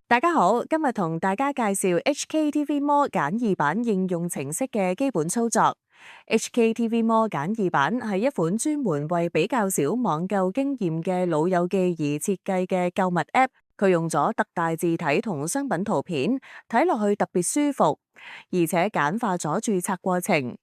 大家好，今日同大家介紹 HKTV Mall 簡易版應用程式嘅基本操作。HKTV Mall 簡易版係一款專門為比較少網購經驗嘅老友記而設計嘅購物 App。佢用咗特大字體同商品圖片，睇落去特別舒服，而且簡化咗註冊過程，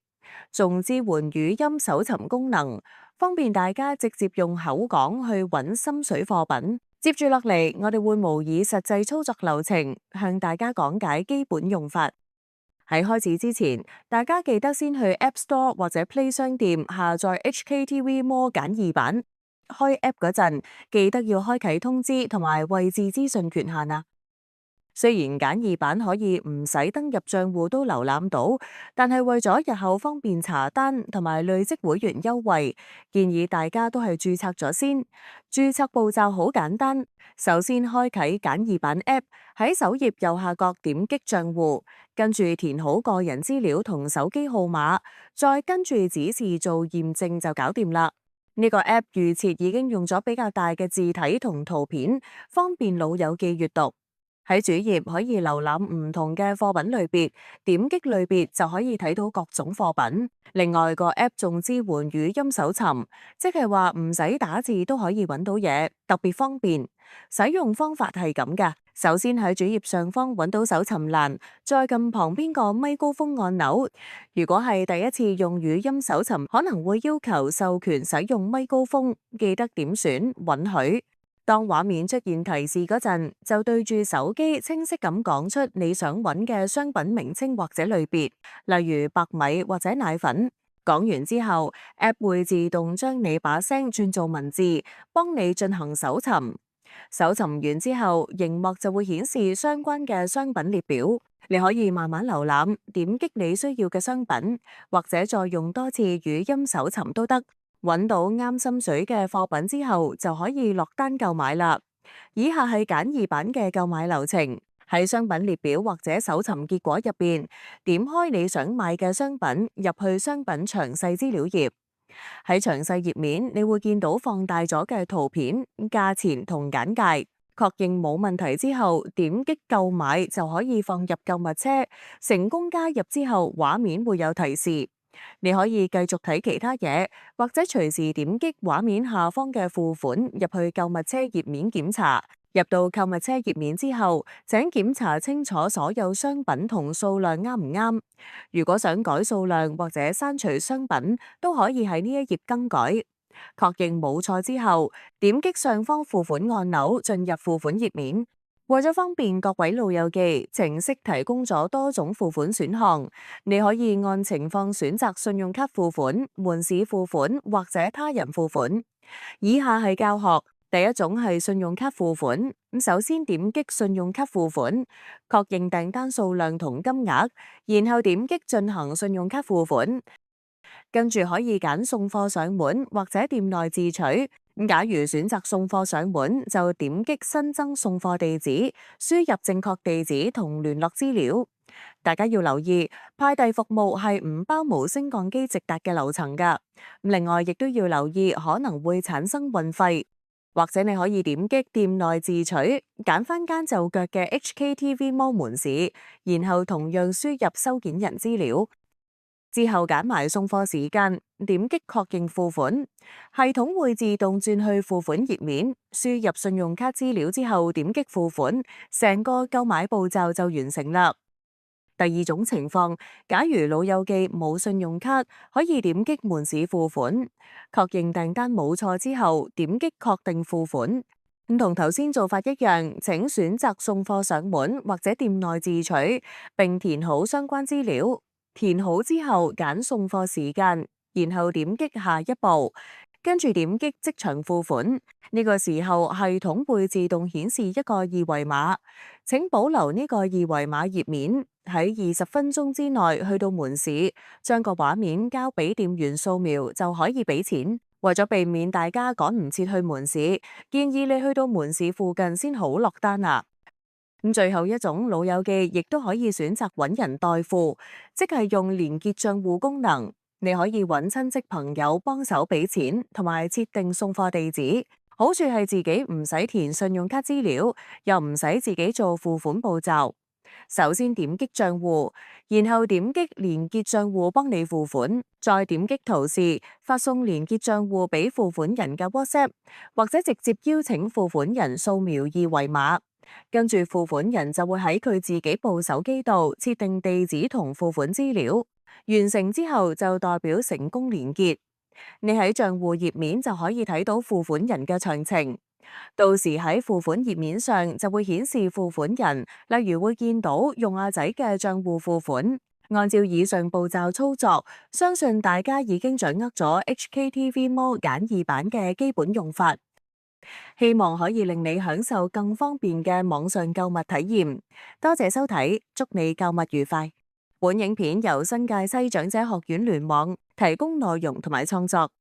仲支援語音搜尋功能，方便大家直接用口講去揾心水貨品。接住落嚟，我哋會模擬實際操作流程，向大家講解基本用法。喺開始之前，大家記得先去 App Store 或者 Play 商店下載 HKTV Mall 簡易版。開 App 嗰陣，記得要開啟通知同埋位置資訊權限啊。雖然簡易版可以唔使登入賬戶都瀏覽到，但係為咗日後方便查單同埋累積會員優惠，建議大家都係註冊咗先。註冊步驟好簡單，首先開啟簡易版 App， 喺首頁右下角點擊賬戶，跟住填好個人資料同手機號碼，再跟住指示做驗證就搞掂啦。呢個 App 預設已經用咗比較大嘅字體同圖片，方便老友記閱讀。喺主頁可以瀏覽唔同嘅貨品類別，點擊類別就可以睇到各種貨品。另外個 App 仲支援語音搜尋，即係話唔使打字都可以揾到嘢，特別方便。使用方法係咁㗎，首先喺主頁上方揾到搜尋欄，再撳旁邊個咪高峰按鈕。如果係第一次用語音搜尋，可能會要求授權使用咪高峰，記得點選允許。當畫面出現提示嗰陣，就對住手機清晰咁講出你想揾嘅商品名稱或者類別，例如白米或者奶粉。講完之後，App 會自動將你把聲轉做文字，幫你進行搜尋。搜尋完之後，螢幕就會顯示相關嘅商品列表，你可以慢慢瀏覽，點擊你需要嘅商品，或者再用多次語音搜尋都得。揾到啱心水嘅貨品之後，就可以落單購買啦。以下係簡易版嘅購買流程：喺商品列表或者搜尋結果入邊，點開你想買嘅商品，入去商品詳細資料頁。喺詳細頁面，你會見到放大咗嘅圖片、價錢同簡介。確認冇問題之後，點擊購買就可以放入購物車。成功加入之後，畫面會有提示。你可以繼續睇其他嘢，或者隨時點擊畫面下方嘅付款入去購物車頁面檢查。入到購物車頁面之後，請檢查清楚所有商品同數量啱唔啱。如果想改數量或者刪除商品，都可以喺呢一頁更改。確認冇錯之後，點擊上方付款按鈕進入付款頁面。為咗方便各位老友記，程式提供咗多種付款選項，你可以按情況選擇信用卡付款、門市付款或者他人付款。以下係教學，第一種係信用卡付款。首先點擊信用卡付款，確認訂單數量同金額，然後點擊進行信用卡付款。跟住可以揀送貨上門或者店內自取。假如選擇送貨上門，就點擊新增送貨地址，輸入正確地址同聯絡資料。大家要留意，派遞服務係唔包無升降機直達嘅樓層㗎。另外，亦都要留意可能會產生運費，或者你可以點擊店內自取，揀翻間就腳嘅 HKTV Mall 門市，然後同樣輸入收件人資料。之後揀埋送貨時間，點擊確認付款，系統會自動轉去付款頁面，輸入信用卡資料之後點擊付款，成個購買步驟就完成啦。第二種情況，假如老友記冇信用卡，可以點擊門市付款，確認訂單冇錯之後，點擊確定付款。同頭先做法一樣，請選擇送貨上門或者店內自取，並填好相關資料。填好之後揀送貨時間，然後點擊下一步，跟住點擊即場付款。呢個時候系統會自動顯示一個二維碼，請保留呢個二維碼頁面，喺20分鐘之內去到門市，將個畫面交俾店員掃描就可以俾錢。為咗避免大家趕唔切去門市，建議你去到門市附近先好落單啊。最後一種，老友記亦都可以選擇揾人代付，即係用連結賬戶功能。你可以揾親戚朋友幫手俾錢，同埋設定送貨地址。好處係自己唔使填信用卡資料，又唔使自己做付款步驟。首先點擊帳戶，然後點擊連結帳戶幫你付款，再點擊圖示發送連結帳戶俾付款人嘅 WhatsApp，或者直接邀請付款人掃描二維碼。跟住付款人就會喺佢自己部手機度設定地址同付款資料，完成之後就代表成功連結。你喺帳戶頁面就可以睇到付款人嘅詳情，到時喺付款頁面上就會顯示付款人，例如會見到用阿仔嘅帳戶付款。按照以上步驟操作，相信大家已經掌握咗 HKTV Mall 簡易版嘅基本用法，希望可以令你享受更方便嘅網上購物體驗。多謝收睇，祝你購物愉快。本影片由新界西長者學院聯網提供內容同埋創作。